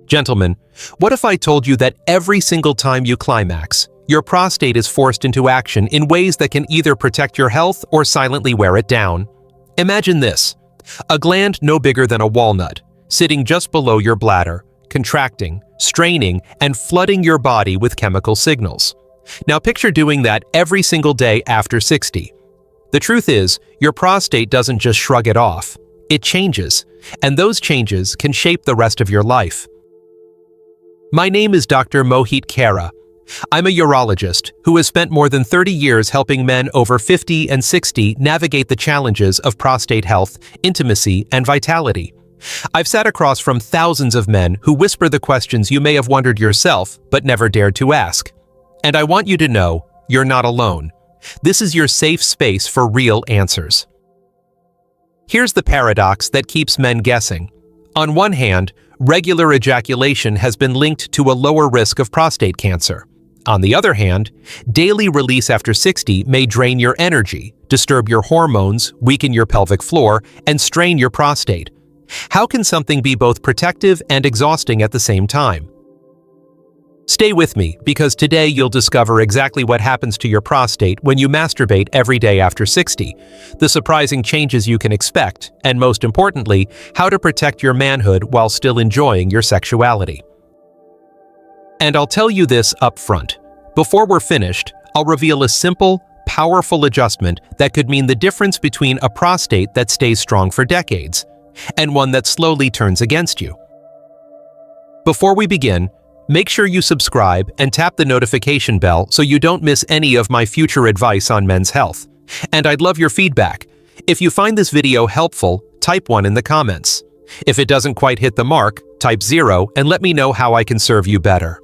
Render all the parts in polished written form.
Gentlemen, what if I told you that every single time you climax, your prostate is forced into action in ways that can either protect your health or silently wear it down? Imagine this: a gland no bigger than a walnut, sitting just below your bladder, contracting, straining, and flooding your body with chemical signals. Now picture doing that every single day after 60. The truth is, your prostate doesn't just shrug it off. It changes, and those changes can shape the rest of your life. My name is Dr. Mohit Khera. I'm a urologist who has spent more than 30 years helping men over 50 and 60 navigate the challenges of prostate health, intimacy, and vitality. I've sat across from thousands of men who whisper the questions you may have wondered yourself but never dared to ask. And I want you to know, you're not alone. This is your safe space for real answers. Here's the paradox that keeps men guessing. On one hand, regular ejaculation has been linked to a lower risk of prostate cancer. On the other hand, daily release after 60 may drain your energy, disturb your hormones, weaken your pelvic floor, and strain your prostate. How can something be both protective and exhausting at the same time? Stay with me, because today you'll discover exactly what happens to your prostate when you masturbate every day after 60, the surprising changes you can expect, and most importantly, how to protect your manhood while still enjoying your sexuality. And I'll tell you this up front. Before we're finished, I'll reveal a simple, powerful adjustment that could mean the difference between a prostate that stays strong for decades and one that slowly turns against you. Before we begin, make sure you subscribe and tap the notification bell so you don't miss any of my future advice on men's health. And I'd love your feedback. If you find this video helpful, type 1 in the comments. If it doesn't quite hit the mark, type 0 and let me know how I can serve you better.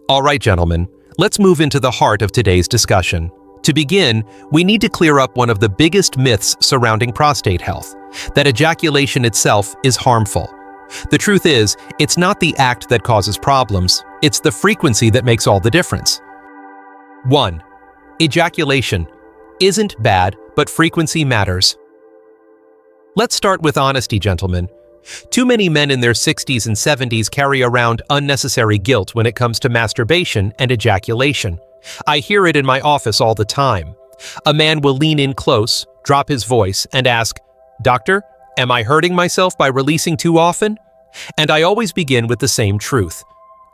All right, gentlemen, let's move into the heart of today's discussion. To begin, we need to clear up one of the biggest myths surrounding prostate health, that ejaculation itself is harmful. The truth is, it's not the act that causes problems, it's the frequency that makes all the difference. 1. Ejaculation isn't bad, but frequency matters. Let's start with honesty, gentlemen. Too many men in their 60s and 70s carry around unnecessary guilt when it comes to masturbation and ejaculation. I hear it in my office all the time. A man will lean in close, drop his voice, and ask, "Doctor, am I hurting myself by releasing too often?" And I always begin with the same truth.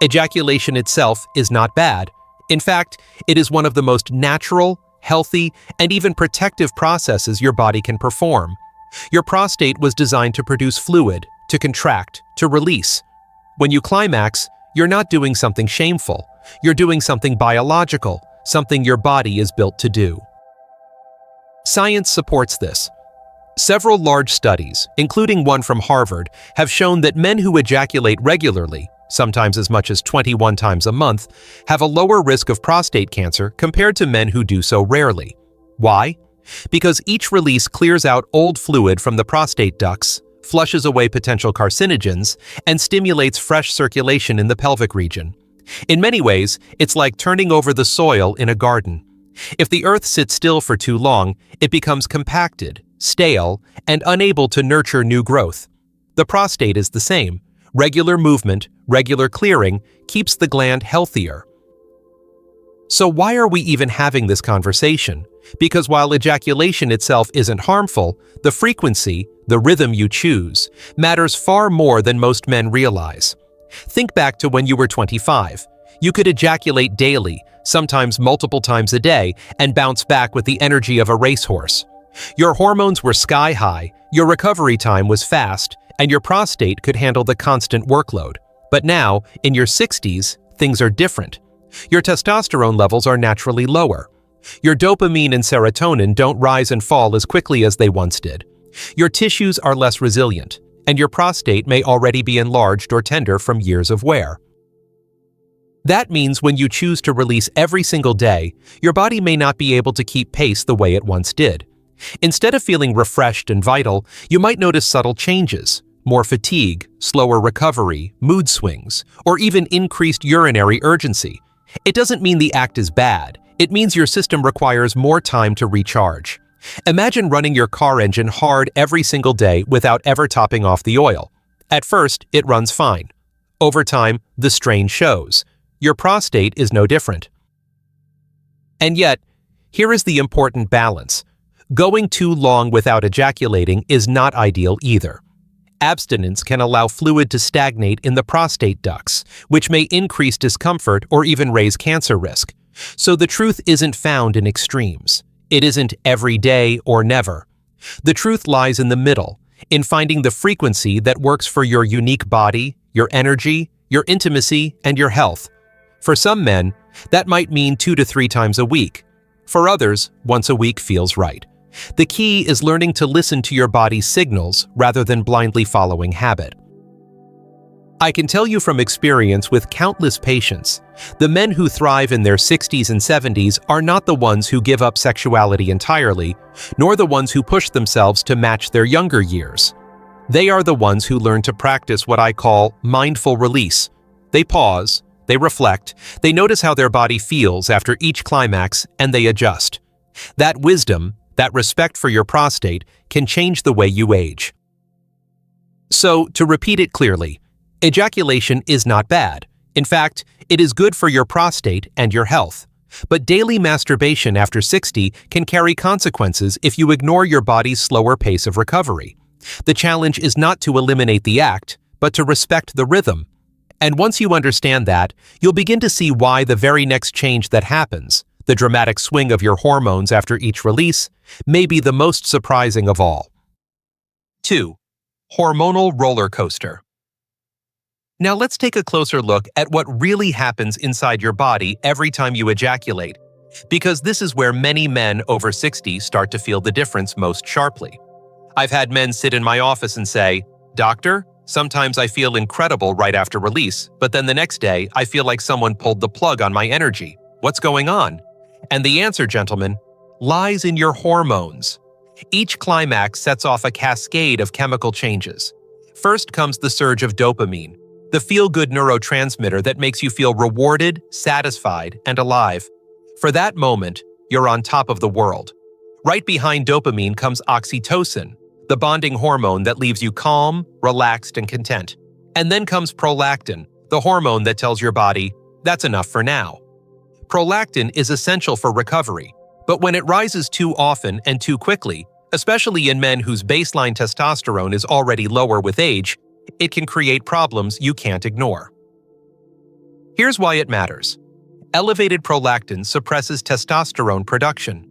Ejaculation itself is not bad. In fact, it is one of the most natural, healthy, and even protective processes your body can perform. Your prostate was designed to produce fluid, to contract, to release. When you climax, you're not doing something shameful. You're doing something biological, something your body is built to do. Science supports this. Several large studies, including one from Harvard, have shown that men who ejaculate regularly, sometimes as much as 21 times a month, have a lower risk of prostate cancer compared to men who do so rarely. Why? Because each release clears out old fluid from the prostate ducts, flushes away potential carcinogens, and stimulates fresh circulation in the pelvic region. In many ways, it's like turning over the soil in a garden. If the earth sits still for too long, it becomes compacted, stale, and unable to nurture new growth. The prostate is the same. Regular movement, regular clearing, keeps the gland healthier. So why are we even having this conversation? Because while ejaculation itself isn't harmful, the frequency, the rhythm you choose, matters far more than most men realize. Think back to when you were 25. You could ejaculate daily, sometimes multiple times a day, and bounce back with the energy of a racehorse. Your hormones were sky high, your recovery time was fast, and your prostate could handle the constant workload. But now, in your 60s, things are different. Your testosterone levels are naturally lower. Your dopamine and serotonin don't rise and fall as quickly as they once did. Your tissues are less resilient, and your prostate may already be enlarged or tender from years of wear. That means when you choose to release every single day, your body may not be able to keep pace the way it once did. Instead of feeling refreshed and vital, you might notice subtle changes: more fatigue, slower recovery, mood swings, or even increased urinary urgency. It doesn't mean the act is bad. It means your system requires more time to recharge. Imagine running your car engine hard every single day without ever topping off the oil. At first, it runs fine. Over time, the strain shows. Your prostate is no different. And yet, here is the important balance. Going too long without ejaculating is not ideal either. Abstinence can allow fluid to stagnate in the prostate ducts, which may increase discomfort or even raise cancer risk. So the truth isn't found in extremes. It isn't every day or never. The truth lies in the middle, in finding the frequency that works for your unique body, your energy, your intimacy, and your health. For some men, that might mean 2 to 3 times a week. For others, once a week feels right. The key is learning to listen to your body's signals rather than blindly following habit. I can tell you from experience with countless patients, the men who thrive in their 60s and 70s are not the ones who give up sexuality entirely, nor the ones who push themselves to match their younger years. They are the ones who learn to practice what I call mindful release. They pause, they reflect, they notice how their body feels after each climax, and they adjust. That wisdom, that respect for your prostate, can change the way you age. So, to repeat it clearly, ejaculation is not bad. In fact, it is good for your prostate and your health. But daily masturbation after 60 can carry consequences if you ignore your body's slower pace of recovery. The challenge is not to eliminate the act, but to respect the rhythm. And once you understand that, you'll begin to see why the very next change that happens, the dramatic swing of your hormones after each release, may be the most surprising of all. 2. Hormonal roller coaster. Now let's take a closer look at what really happens inside your body every time you ejaculate, because this is where many men over 60 start to feel the difference most sharply. I've had men sit in my office and say, "Doctor, sometimes I feel incredible right after release, but then the next day I feel like someone pulled the plug on my energy. What's going on?" And the answer, gentlemen, lies in your hormones. Each climax sets off a cascade of chemical changes. First comes the surge of dopamine, the feel-good neurotransmitter that makes you feel rewarded, satisfied, and alive. For that moment, you're on top of the world. Right behind dopamine comes oxytocin, the bonding hormone that leaves you calm, relaxed, and content. And then comes prolactin, the hormone that tells your body, "That's enough for now." Prolactin is essential for recovery, but when it rises too often and too quickly, especially in men whose baseline testosterone is already lower with age, it can create problems you can't ignore. Here's why it matters. Elevated prolactin suppresses testosterone production.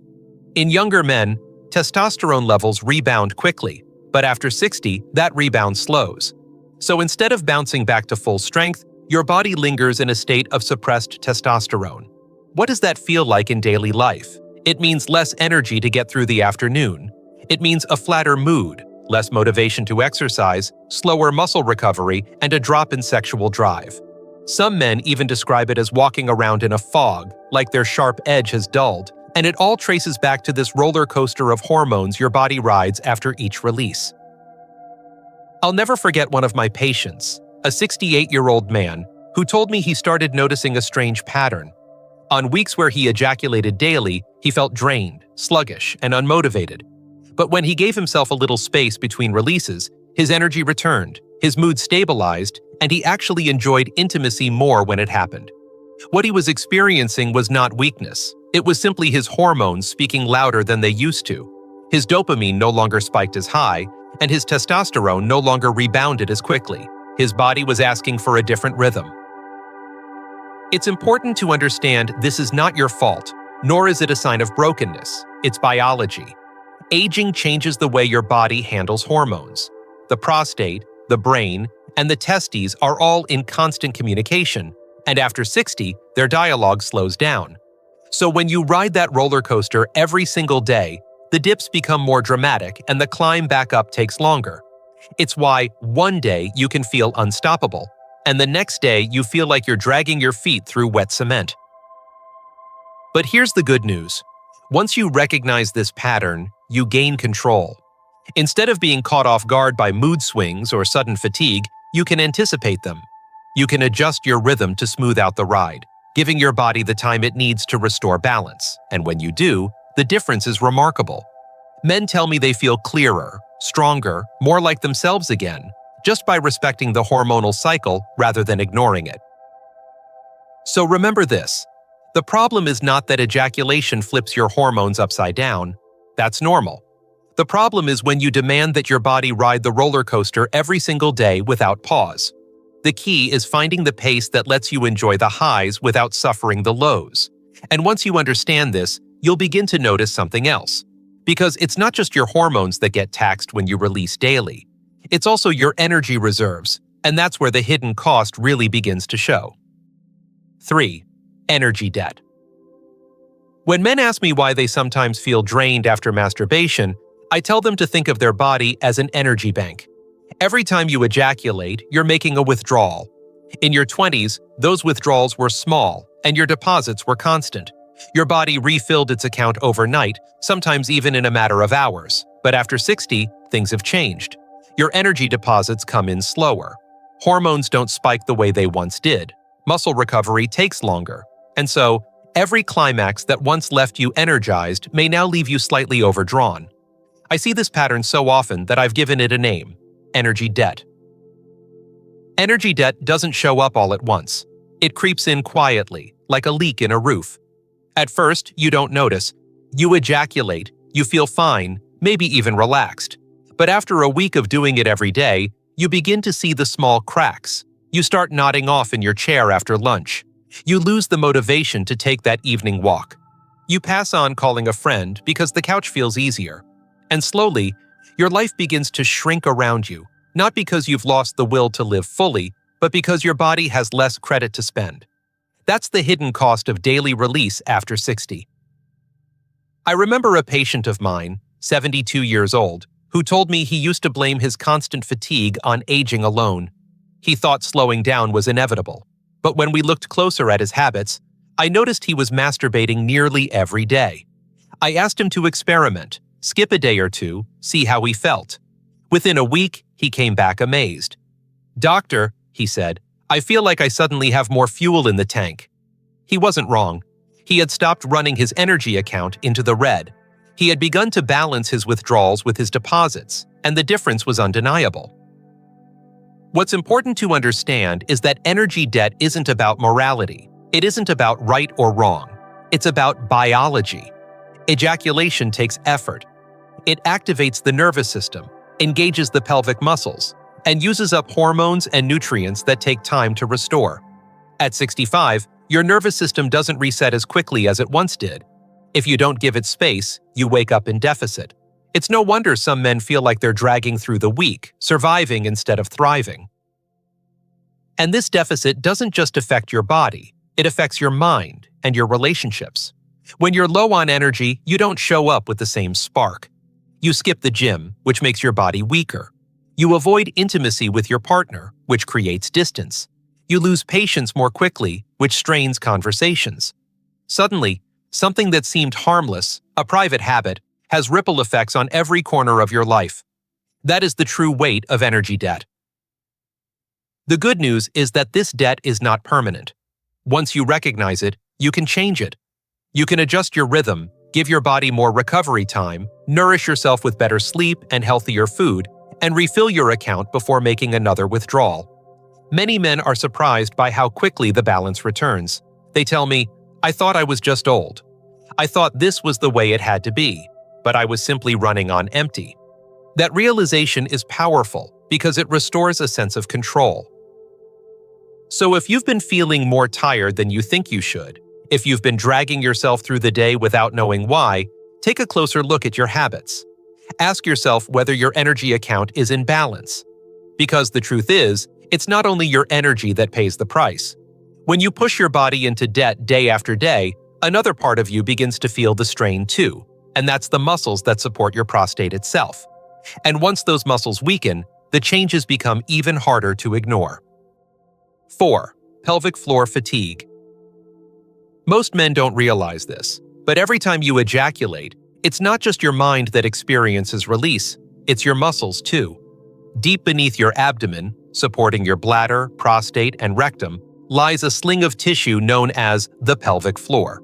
In younger men, testosterone levels rebound quickly, but after 60, that rebound slows. So instead of bouncing back to full strength, your body lingers in a state of suppressed testosterone. What does that feel like in daily life? It means less energy to get through the afternoon. It means a flatter mood, less motivation to exercise, slower muscle recovery, and a drop in sexual drive. Some men even describe it as walking around in a fog, like their sharp edge has dulled, and it all traces back to this roller coaster of hormones your body rides after each release. I'll never forget one of my patients, a 68-year-old man, who told me he started noticing a strange pattern. On weeks where he ejaculated daily, he felt drained, sluggish, and unmotivated. But when he gave himself a little space between releases, his energy returned, his mood stabilized, and he actually enjoyed intimacy more when it happened. What he was experiencing was not weakness. It was simply his hormones speaking louder than they used to. His dopamine no longer spiked as high, and his testosterone no longer rebounded as quickly. His body was asking for a different rhythm. It's important to understand this is not your fault, nor is it a sign of brokenness. It's biology. Aging changes the way your body handles hormones. The prostate, the brain, and the testes are all in constant communication, and after 60, their dialogue slows down. So when you ride that roller coaster every single day, the dips become more dramatic and the climb back up takes longer. It's why one day you can feel unstoppable, and the next day you feel like you're dragging your feet through wet cement. But here's the good news. Once you recognize this pattern, you gain control. Instead of being caught off guard by mood swings or sudden fatigue, you can anticipate them. You can adjust your rhythm to smooth out the ride, giving your body the time it needs to restore balance. And when you do, the difference is remarkable. Men tell me they feel clearer, stronger, more like themselves again. just by respecting the hormonal cycle rather than ignoring it. So remember this. The problem is not that ejaculation flips your hormones upside down. That's normal. The problem is when you demand that your body ride the roller coaster every single day without pause. The key is finding the pace that lets you enjoy the highs without suffering the lows. And once you understand this, you'll begin to notice something else. Because it's not just your hormones that get taxed when you release daily. It's also your energy reserves, and that's where the hidden cost really begins to show. 3. Energy debt. When men ask me why they sometimes feel drained after masturbation, I tell them to think of their body as an energy bank. Every time you ejaculate, you're making a withdrawal. In your 20s, those withdrawals were small, and your deposits were constant. Your body refilled its account overnight, sometimes even in a matter of hours. But after 60, things have changed. Your energy deposits come in slower. Hormones don't spike the way they once did. Muscle recovery takes longer. And so, every climax that once left you energized may now leave you slightly overdrawn. I see this pattern so often that I've given it a name: energy debt. Energy debt doesn't show up all at once. It creeps in quietly, like a leak in a roof. At first, you don't notice. You ejaculate, you feel fine, maybe even relaxed. But after a week of doing it every day, you begin to see the small cracks. You start nodding off in your chair after lunch. You lose the motivation to take that evening walk. You pass on calling a friend because the couch feels easier. And slowly, your life begins to shrink around you, not because you've lost the will to live fully, but because your body has less credit to spend. That's the hidden cost of daily release after 60. I remember a patient of mine, 72 years old, who told me he used to blame his constant fatigue on aging alone. He thought slowing down was inevitable. But when we looked closer at his habits, I noticed he was masturbating nearly every day. I asked him to experiment, skip a day or two, see how he felt. Within a week, he came back amazed. "Doctor," he said, "I feel like I suddenly have more fuel in the tank." He wasn't wrong. He had stopped running his energy account into the red. He had begun to balance his withdrawals with his deposits, and the difference was undeniable. What's important to understand is that energy debt isn't about morality. It isn't about right or wrong. It's about biology. Ejaculation takes effort. It activates the nervous system, engages the pelvic muscles, and uses up hormones and nutrients that take time to restore. At 65, your nervous system doesn't reset as quickly as it once did. If you don't give it space, you wake up in deficit. It's no wonder some men feel like they're dragging through the week, surviving instead of thriving. And this deficit doesn't just affect your body, it affects your mind and your relationships. When you're low on energy, you don't show up with the same spark. You skip the gym, which makes your body weaker. You avoid intimacy with your partner, which creates distance. You lose patience more quickly, which strains conversations. Suddenly, something that seemed harmless, a private habit, has ripple effects on every corner of your life. That is the true weight of energy debt. The good news is that this debt is not permanent. Once you recognize it, you can change it. You can adjust your rhythm, give your body more recovery time, nourish yourself with better sleep and healthier food, and refill your account before making another withdrawal. Many men are surprised by how quickly the balance returns. They tell me, "I thought I was just old. I thought this was the way it had to be, but I was simply running on empty." That realization is powerful because it restores a sense of control. So if you've been feeling more tired than you think you should, if you've been dragging yourself through the day without knowing why, take a closer look at your habits. Ask yourself whether your energy account is in balance. Because the truth is, it's not only your energy that pays the price. When you push your body into debt day after day, another part of you begins to feel the strain too, and that's the muscles that support your prostate itself. And once those muscles weaken, the changes become even harder to ignore. 4. Pelvic floor fatigue. Most men don't realize this, but every time you ejaculate, it's not just your mind that experiences release, it's your muscles too. Deep beneath your abdomen, supporting your bladder, prostate, and rectum, lies a sling of tissue known as the pelvic floor.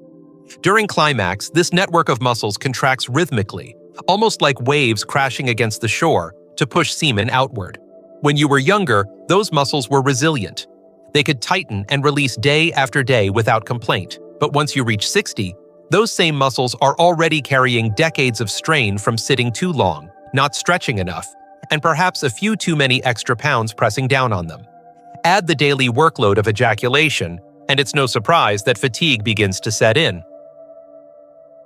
During climax, this network of muscles contracts rhythmically, almost like waves crashing against the shore, to push semen outward. When you were younger, those muscles were resilient. They could tighten and release day after day without complaint. But once you reach 60, those same muscles are already carrying decades of strain from sitting too long, not stretching enough, and perhaps a few too many extra pounds pressing down on them. Add the daily workload of ejaculation, and it's no surprise that fatigue begins to set in.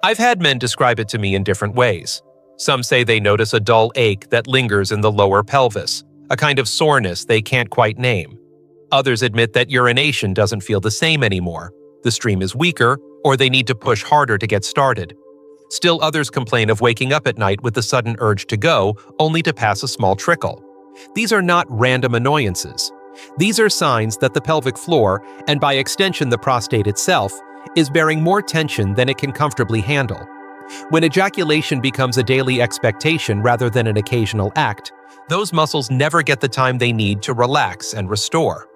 I've had men describe it to me in different ways. Some say they notice a dull ache that lingers in the lower pelvis, a kind of soreness they can't quite name. Others admit that urination doesn't feel the same anymore. The stream is weaker, or they need to push harder to get started. Still others complain of waking up at night with the sudden urge to go, only to pass a small trickle. These are not random annoyances. These are signs that the pelvic floor, and by extension the prostate itself, is bearing more tension than it can comfortably handle. When ejaculation becomes a daily expectation rather than an occasional act, those muscles never get the time they need to relax and restore.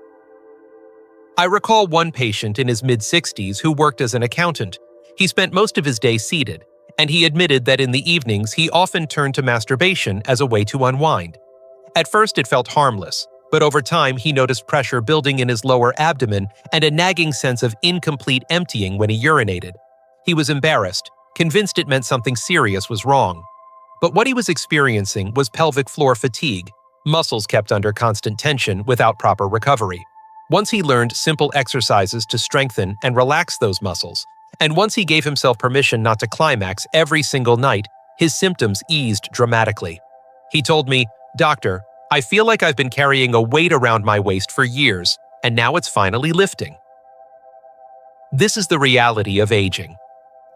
I recall one patient in his mid-60s who worked as an accountant. He spent most of his day seated, and he admitted that in the evenings he often turned to masturbation as a way to unwind. At first it felt harmless, but over time he noticed pressure building in his lower abdomen and a nagging sense of incomplete emptying when he urinated. He was embarrassed, convinced it meant something serious was wrong. But what he was experiencing was pelvic floor fatigue, muscles kept under constant tension without proper recovery. Once he learned simple exercises to strengthen and relax those muscles, and once he gave himself permission not to climax every single night, his symptoms eased dramatically. He told me, "Doctor, I feel like I've been carrying a weight around my waist for years, and now it's finally lifting." This is the reality of aging.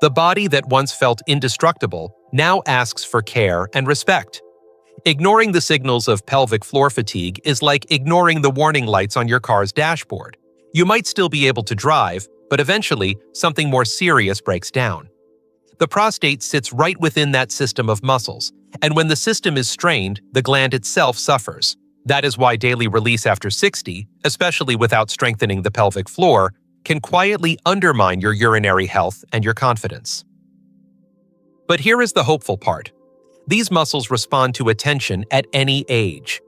The body that once felt indestructible now asks for care and respect. Ignoring the signals of pelvic floor fatigue is like ignoring the warning lights on your car's dashboard. You might still be able to drive, but eventually something more serious breaks down. The prostate sits right within that system of muscles, and when the system is strained, the gland itself suffers. That is why daily release after 60, especially without strengthening the pelvic floor, can quietly undermine your urinary health and your confidence. But here is the hopeful part. These muscles respond to attention at any age.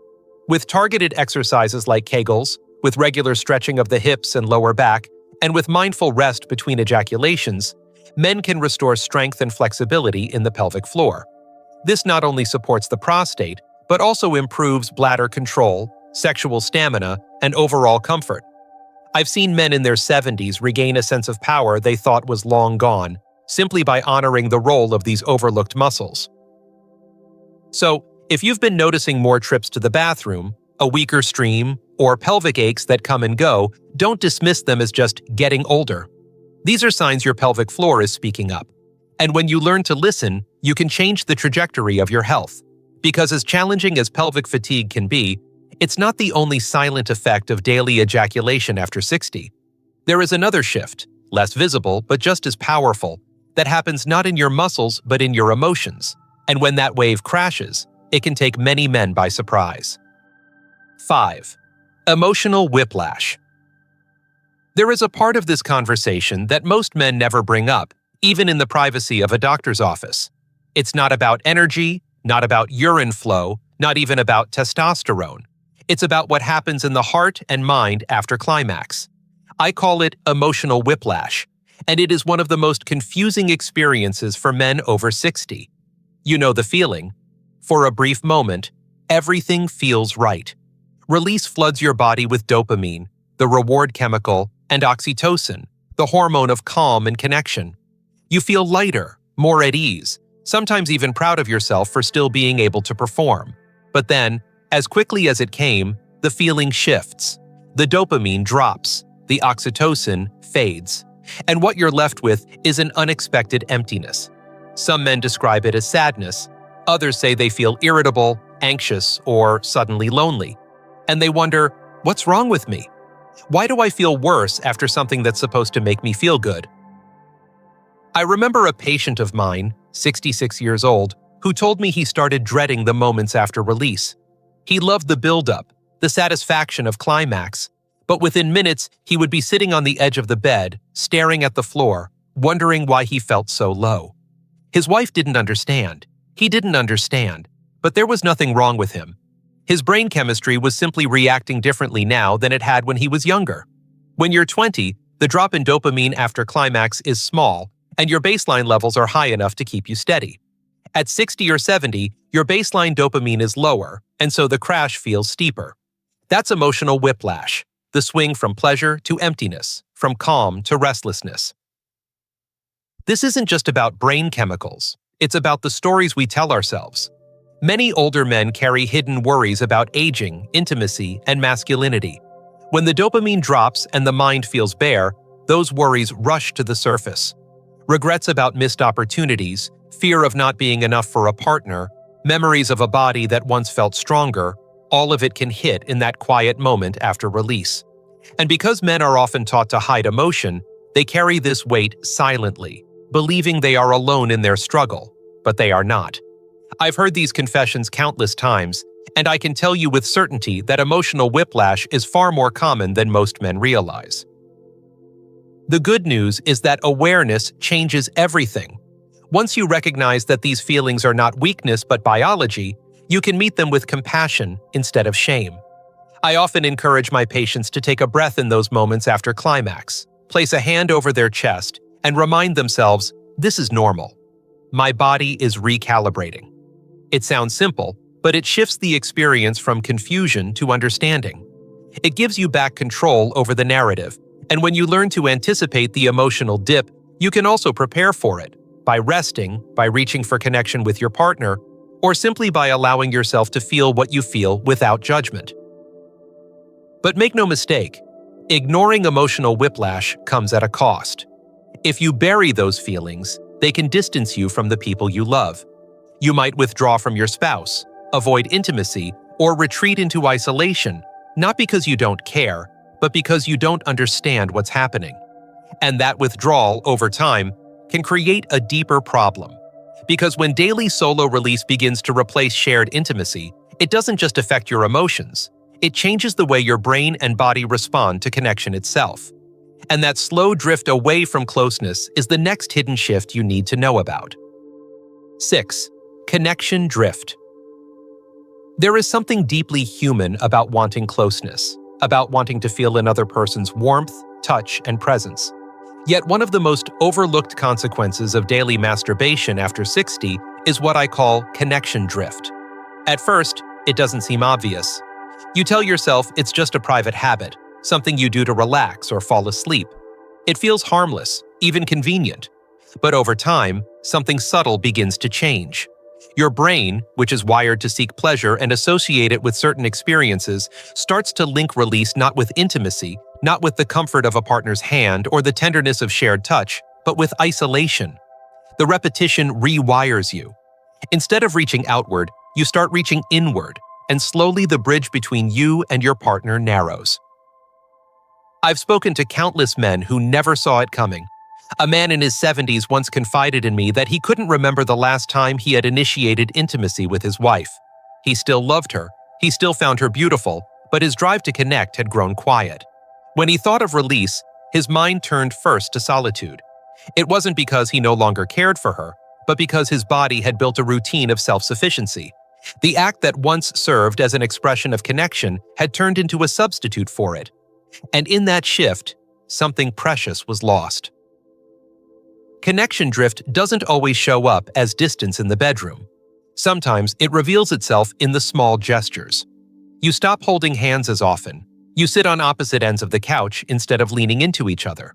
With targeted exercises like Kegels, with regular stretching of the hips and lower back, and with mindful rest between ejaculations, men can restore strength and flexibility in the pelvic floor. This not only supports the prostate, but also improves bladder control, sexual stamina, and overall comfort. I've seen men in their 70s regain a sense of power they thought was long gone, simply by honoring the role of these overlooked muscles. So, if you've been noticing more trips to the bathroom, a weaker stream, or pelvic aches that come and go, don't dismiss them as just getting older. These are signs your pelvic floor is speaking up. And when you learn to listen, you can change the trajectory of your health. Because as challenging as pelvic fatigue can be, it's not the only silent effect of daily ejaculation after 60. There is another shift, less visible but just as powerful, that happens not in your muscles but in your emotions. And when that wave crashes, it can take many men by surprise. 5. Emotional whiplash. There is a part of this conversation that most men never bring up, even in the privacy of a doctor's office. It's not about energy, not about urine flow, not even about testosterone. It's about what happens in the heart and mind after climax. I call it emotional whiplash, and it is one of the most confusing experiences for men over 60. You know the feeling. For a brief moment, everything feels right. Release floods your body with dopamine, the reward chemical, and oxytocin, the hormone of calm and connection. You feel lighter, more at ease, sometimes even proud of yourself for still being able to perform. But then, as quickly as it came, the feeling shifts. The dopamine drops, the oxytocin fades, and what you're left with is an unexpected emptiness. Some men describe it as sadness. Others say they feel irritable, anxious, or suddenly lonely. And they wonder, what's wrong with me? Why do I feel worse after something that's supposed to make me feel good? I remember a patient of mine, 66 years old, who told me he started dreading the moments after release. He loved the build-up, the satisfaction of climax, but within minutes he would be sitting on the edge of the bed, staring at the floor, wondering why he felt so low. His wife didn't understand. He didn't understand, but there was nothing wrong with him. His brain chemistry was simply reacting differently now than it had when he was younger. When you're 20, the drop in dopamine after climax is small, and your baseline levels are high enough to keep you steady. At 60 or 70, your baseline dopamine is lower, and so the crash feels steeper. That's emotional whiplash, the swing from pleasure to emptiness, from calm to restlessness. This isn't just about brain chemicals, it's about the stories we tell ourselves. Many older men carry hidden worries about aging, intimacy, and masculinity. When the dopamine drops and the mind feels bare, those worries rush to the surface. Regrets about missed opportunities, fear of not being enough for a partner, memories of a body that once felt stronger, all of it can hit in that quiet moment after release. And because men are often taught to hide emotion, they carry this weight silently, believing they are alone in their struggle, but they are not. I've heard these confessions countless times, and I can tell you with certainty that emotional whiplash is far more common than most men realize. The good news is that awareness changes everything. Once you recognize that these feelings are not weakness but biology, you can meet them with compassion instead of shame. I often encourage my patients to take a breath in those moments after climax, place a hand over their chest, and remind themselves, this is normal. My body is recalibrating. It sounds simple, but it shifts the experience from confusion to understanding. It gives you back control over the narrative, and when you learn to anticipate the emotional dip, you can also prepare for it, by resting, by reaching for connection with your partner, or simply by allowing yourself to feel what you feel without judgment. But make no mistake, ignoring emotional whiplash comes at a cost. If you bury those feelings, they can distance you from the people you love. You might withdraw from your spouse, avoid intimacy, or retreat into isolation, not because you don't care, but because you don't understand what's happening. And that withdrawal, over time, can create a deeper problem. Because when daily solo release begins to replace shared intimacy, it doesn't just affect your emotions, it changes the way your brain and body respond to connection itself. And that slow drift away from closeness is the next hidden shift you need to know about. 6. Connection drift. There is something deeply human about wanting closeness, about wanting to feel another person's warmth, touch, and presence. Yet one of the most overlooked consequences of daily masturbation after 60 is what I call connection drift. At first, it doesn't seem obvious. You tell yourself it's just a private habit, something you do to relax or fall asleep. It feels harmless, even convenient. But over time, something subtle begins to change. Your brain, which is wired to seek pleasure and associate it with certain experiences, starts to link release not with intimacy, not with the comfort of a partner's hand or the tenderness of shared touch, but with isolation. The repetition rewires you. Instead of reaching outward, you start reaching inward, and slowly the bridge between you and your partner narrows. I've spoken to countless men who never saw it coming. A man in his 70s once confided in me that he couldn't remember the last time he had initiated intimacy with his wife. He still loved her, he still found her beautiful, but his drive to connect had grown quiet. When he thought of release, his mind turned first to solitude. It wasn't because he no longer cared for her, but because his body had built a routine of self-sufficiency. The act that once served as an expression of connection had turned into a substitute for it. And in that shift, something precious was lost. Connection drift doesn't always show up as distance in the bedroom. Sometimes it reveals itself in the small gestures. You stop holding hands as often. You sit on opposite ends of the couch instead of leaning into each other.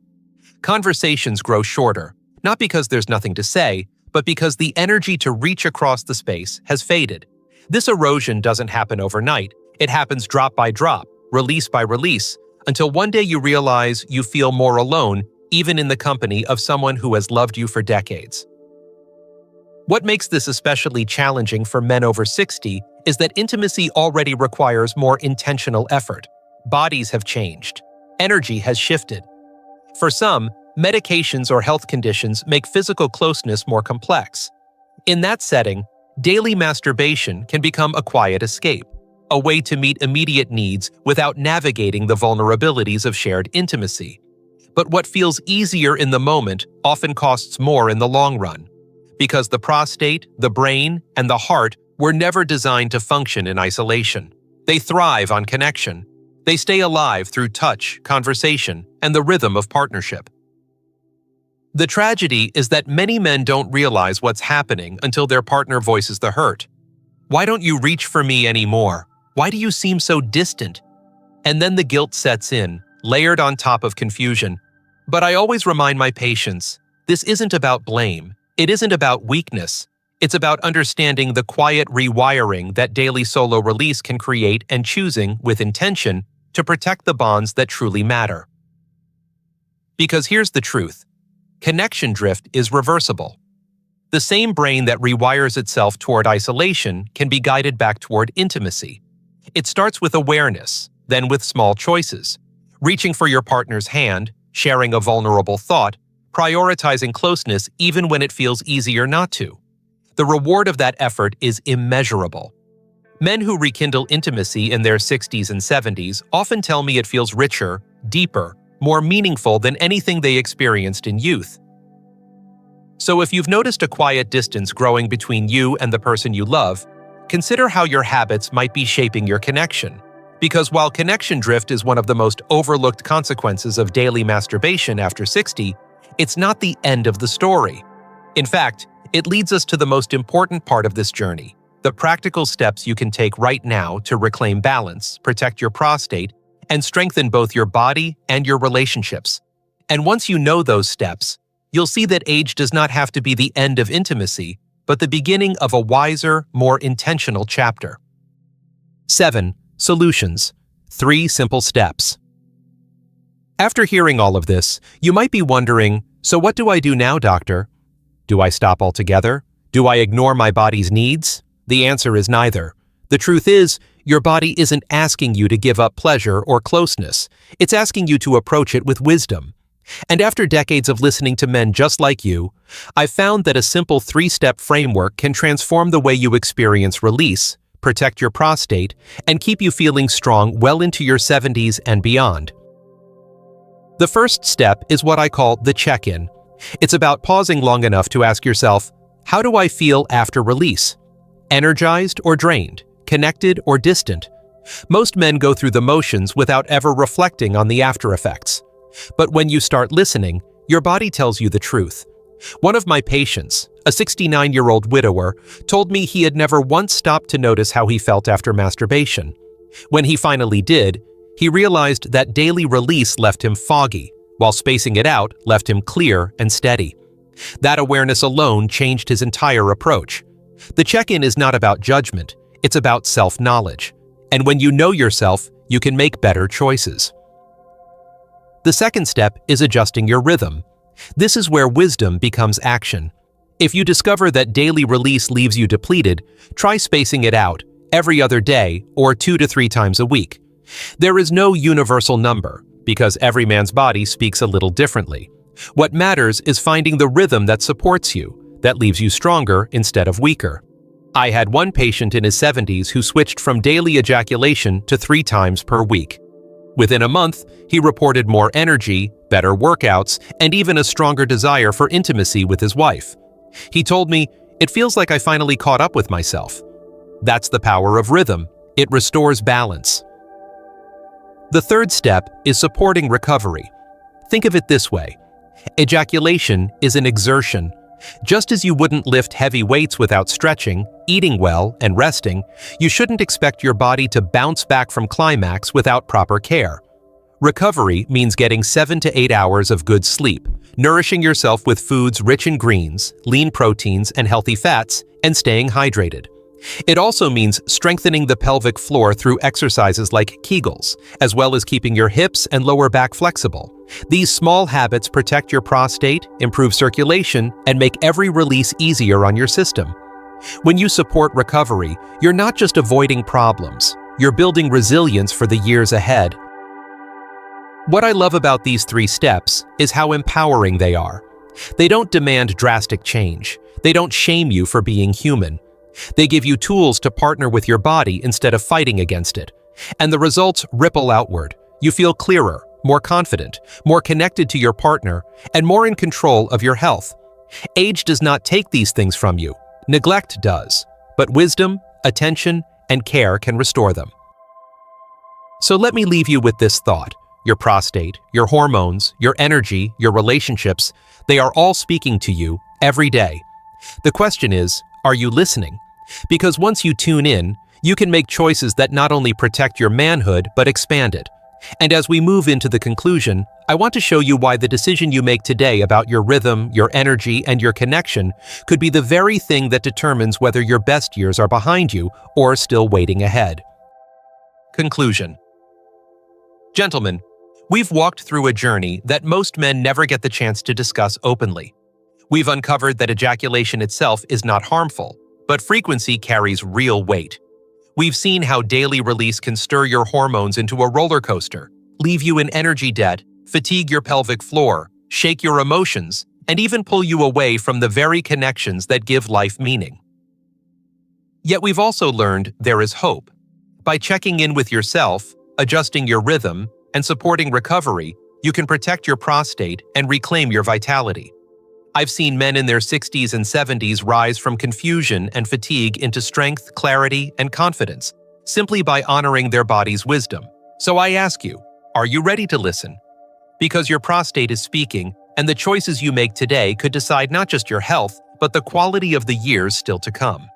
Conversations grow shorter, not because there's nothing to say, but because the energy to reach across the space has faded. This erosion doesn't happen overnight. It happens drop by drop, release by release, until one day you realize you feel more alone, even in the company of someone who has loved you for decades. What makes this especially challenging for men over 60 is that intimacy already requires more intentional effort. Bodies have changed. Energy has shifted. For some, medications or health conditions make physical closeness more complex. In that setting, daily masturbation can become a quiet escape, a way to meet immediate needs without navigating the vulnerabilities of shared intimacy. But what feels easier in the moment often costs more in the long run, because the prostate, the brain, and the heart were never designed to function in isolation. They thrive on connection. They stay alive through touch, conversation, and the rhythm of partnership. The tragedy is that many men don't realize what's happening until their partner voices the hurt. "Why don't you reach for me anymore? Why do you seem so distant?" And then the guilt sets in, layered on top of confusion. But I always remind my patients, this isn't about blame. It isn't about weakness. It's about understanding the quiet rewiring that daily solo release can create and choosing, with intention, to protect the bonds that truly matter. Because here's the truth. Connection drift is reversible. The same brain that rewires itself toward isolation can be guided back toward intimacy. It starts with awareness, then with small choices. Reaching for your partner's hand, sharing a vulnerable thought, prioritizing closeness even when it feels easier not to. The reward of that effort is immeasurable. Men who rekindle intimacy in their 60s and 70s often tell me it feels richer, deeper, more meaningful than anything they experienced in youth. So if you've noticed a quiet distance growing between you and the person you love, consider how your habits might be shaping your connection. Because while connection drift is one of the most overlooked consequences of daily masturbation after 60, it's not the end of the story. In fact, it leads us to the most important part of this journey, the practical steps you can take right now to reclaim balance, protect your prostate, and strengthen both your body and your relationships. And once you know those steps, you'll see that age does not have to be the end of intimacy, but the beginning of a wiser, more intentional chapter. 7. Solutions. 3 simple steps. After hearing all of this, you might be wondering, so what do I do now, doctor? Do I stop altogether? Do I ignore my body's needs? The answer is neither. The truth is, your body isn't asking you to give up pleasure or closeness. It's asking you to approach it with wisdom. And after decades of listening to men just like you, I've found that a simple 3-step framework can transform the way you experience release, protect your prostate, and keep you feeling strong well into your 70s and beyond. The first step is what I call the check-in. It's about pausing long enough to ask yourself, how do I feel after release? Energized or drained? Connected or distant? Most men go through the motions without ever reflecting on the after effects. But when you start listening, your body tells you the truth. One of my patients, a 69-year-old widower, told me he had never once stopped to notice how he felt after masturbation. When he finally did, he realized that daily release left him foggy, while spacing it out left him clear and steady. That awareness alone changed his entire approach. The check-in is not about judgment, it's about self-knowledge. And when you know yourself, you can make better choices. The second step is adjusting your rhythm. This is where wisdom becomes action. If you discover that daily release leaves you depleted, try spacing it out every other day or 2 to 3 times a week. There is no universal number, because every man's body speaks a little differently. What matters is finding the rhythm that supports you, that leaves you stronger instead of weaker. I had one patient in his 70s who switched from daily ejaculation to 3 times per week. Within a month, he reported more energy, better workouts, and even a stronger desire for intimacy with his wife. He told me, "It feels like I finally caught up with myself." That's the power of rhythm. It restores balance. The third step is supporting recovery. Think of it this way. Ejaculation is an exertion. Just as you wouldn't lift heavy weights without stretching, eating well, and resting, you shouldn't expect your body to bounce back from climax without proper care. Recovery means getting 7 to 8 hours of good sleep, nourishing yourself with foods rich in greens, lean proteins, and healthy fats, and staying hydrated. It also means strengthening the pelvic floor through exercises like Kegels, as well as keeping your hips and lower back flexible. These small habits protect your prostate, improve circulation, and make every release easier on your system. When you support recovery, you're not just avoiding problems, you're building resilience for the years ahead. What I love about these 3 steps is how empowering they are. They don't demand drastic change. They don't shame you for being human. They give you tools to partner with your body instead of fighting against it. And the results ripple outward. You feel clearer, more confident, more connected to your partner, and more in control of your health. Age does not take these things from you. Neglect does. But wisdom, attention, and care can restore them. So let me leave you with this thought. Your prostate, your hormones, your energy, your relationships, they are all speaking to you every day. The question is, are you listening? Because once you tune in, you can make choices that not only protect your manhood, but expand it. And as we move into the conclusion, I want to show you why the decision you make today about your rhythm, your energy, and your connection could be the very thing that determines whether your best years are behind you or still waiting ahead. Conclusion. Gentlemen, we've walked through a journey that most men never get the chance to discuss openly. We've uncovered that ejaculation itself is not harmful, but frequency carries real weight. We've seen how daily release can stir your hormones into a roller coaster, leave you in energy debt, fatigue your pelvic floor, shake your emotions, and even pull you away from the very connections that give life meaning. Yet we've also learned there is hope. By checking in with yourself, adjusting your rhythm, and supporting recovery, you can protect your prostate and reclaim your vitality. I've seen men in their 60s and 70s rise from confusion and fatigue into strength, clarity, and confidence, simply by honoring their body's wisdom. So I ask you, are you ready to listen? Because your prostate is speaking, and the choices you make today could decide not just your health, but the quality of the years still to come.